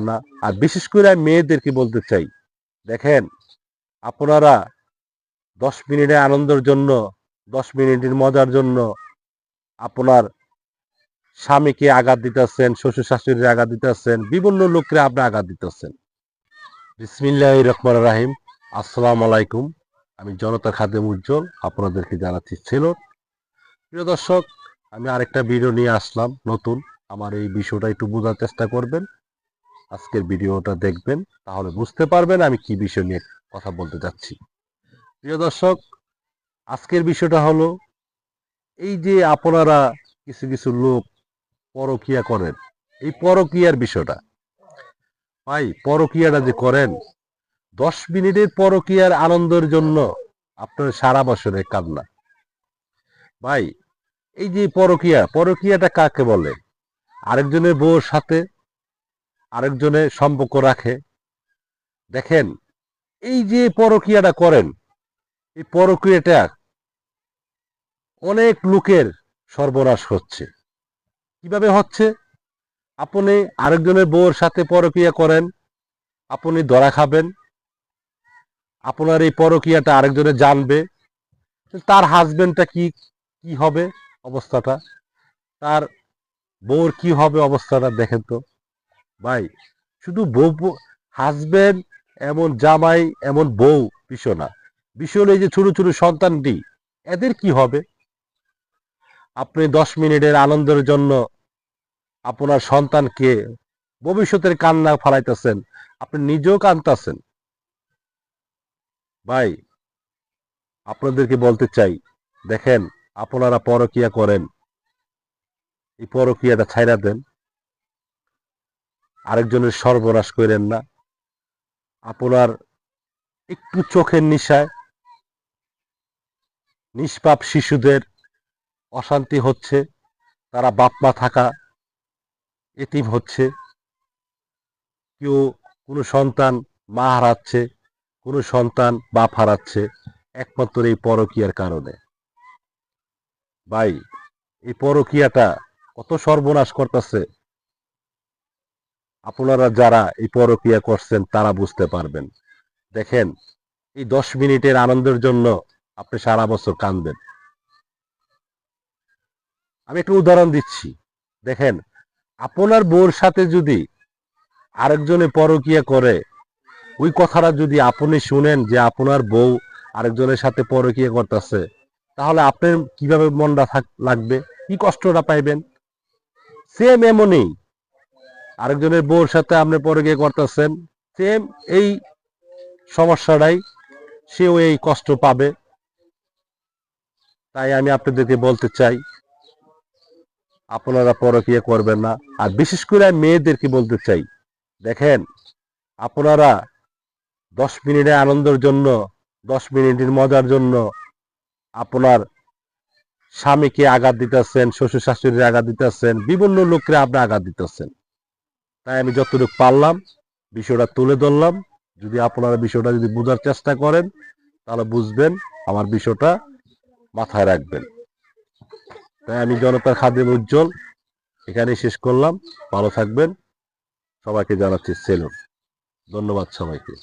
না। আর বিশেষ করে আমি মেয়েদেরকে বলতে চাই, দেখেন আপনারা 10 মিনিটের আনন্দের জন্য, 10 মিনিটের মজার জন্য আপনার স্বামীকে আঘাত দিতেছেন, শ্বশুর শাশুড়ির আঘাত দিতেছেন, বিভিন্ন লোককে আপনি আঘাত দিতেছেন। বিসমিল্লাহির রহমানির রহিম। আসসালামু আলাইকুম। আমি জনতা খাদেম উজ্জ্বল আপনাদেরকে জানাচ্ছি সেলুট। প্রিয় দর্শক, আমি আরেকটা ভিডিও নিয়ে আসলাম নতুন। আমার এই বিষয়টা একটু বোঝার চেষ্টা করবেন, আজকের ভিডিওটা দেখবেন, তাহলে বুঝতে পারবেন আমি কি বিষয় নিয়ে কথা বলতে যাচ্ছি। প্রিয় দর্শক, আজকের বিষয়টা হলো এই যে আপনারা কিছু কিছু লোক পরকিয়া করেন, এই পরকিয়ার বিষয়টা। ভাই, পরকিয়াটা যে করেন, 10 মিনিটের পরকিয়ার আনন্দের জন্য আপনার সারা বছরের কান্না। ভাই, এই যে পরকিয়াটা কাকে বলে? আরেকজনের বউর সাথে আরেকজনের সম্পর্ক রাখে। দেখেন, এই যে পরকিয়াটা করেন, এই পরকিয়াটা অনেক লোকের সর্বনাশ হচ্ছে। কিভাবে হচ্ছে? আপনি আরেকজনের বউর সাথে পরকিয়া করেন, আপনি ধরা খাবেন। আপনার এই পরকিয়াটা আরেকজনে জানবে, তার হাজবেন্ডটা কি কি হবে অবস্থাটা, তার বউর কি হবে অবস্থাটা দেখেন তো। ভাই, শুধু বউ, হাজবেন্ড এমন জামাই এমন বউ বিষয় না, বিষয় হলো এই যে ছোট ছোট সন্তানটি, এদের কি হবে? আপনি 10 মিনিটের আনন্দের জন্য আপনার সন্তানকে ভবিষ্যতের কান্না ফালাইতেছেন, আপনি নিজেও কাঁদতেছেন। ভাই, আপনাদেরকে বলতে চাই, দেখেন আপনারা পরকিয়া করেন, এই পরকিয়াটা ছাইড়া দেন, আরেকজনের সর্বনাশ করেন না। আপনার একটু চোখের নিশায় নিষ্পাপ শিশুদের অশান্তি হচ্ছে, তারা বাপ মা থাকা এতিম হচ্ছে, কেউ কোনো সন্তান মা হারাচ্ছে, কোনো সন্তান বাপ হারাচ্ছে, একমাত্র এই পরকিয়ার কারণে। ভাই, এই পরকিয়াটা কত সর্বনাশ করতেছে, আপনারা যারা এই পরকিয়া করছেন তারা বুঝতে পারবেন। দেখেন, এই 10 মিনিটের আনন্দের জন্য আপনি সারা বছর কাঁদবেন। আমি একটা উদাহরণ দিচ্ছি, দেখেন আপনার বউর সাথে যদি আরেকজনে পরকিয়া করে, ওই কথাটা যদি আপনি শুনেন যে আপনার বউ আরেকজনের সাথে পরকিয়া করতেছে, তাহলে আপনার কিভাবে মনটা লাগবে, কি কষ্টটা পাইবেন? সেম এমনই, আরেকজনের বউর সাথে আপনি পরকিয়া করতেছেন, সেম এই সমস্যাটাই, সেও এই কষ্ট পাবে। তাই আমি আপনাদেরকে বলতে চাই, আপনারা পরকিয়া করবেন না। আর বিশেষ করে আমি মেয়েদেরকে বলতে চাই, দেখেন আপনারা 10 মিনিটের আনন্দের জন্য, 10 মিনিটের মজার জন্য আপনার স্বামীকে আঘাত দিতেছেন, শ্বশুর শাশুড়ির আঘাত দিতেছেন, বিভিন্ন লোককে আপনি আঘাত দিতেছেন। তাই আমি যতটুকু পারলাম বিষয়টা তুলে ধরলাম। যদি আপনারা বিষয়টা যদি বোঝার চেষ্টা করেন, তাহলে বুঝবেন, আমার বিষয়টা মাথায় রাখবেন। তাই আমি জনতার খাদেম উজ্জ্বল এখানেই শেষ করলাম। ভালো থাকবেন, সবাইকে জানাচ্ছি সেলুট। ধন্যবাদ সবাইকে।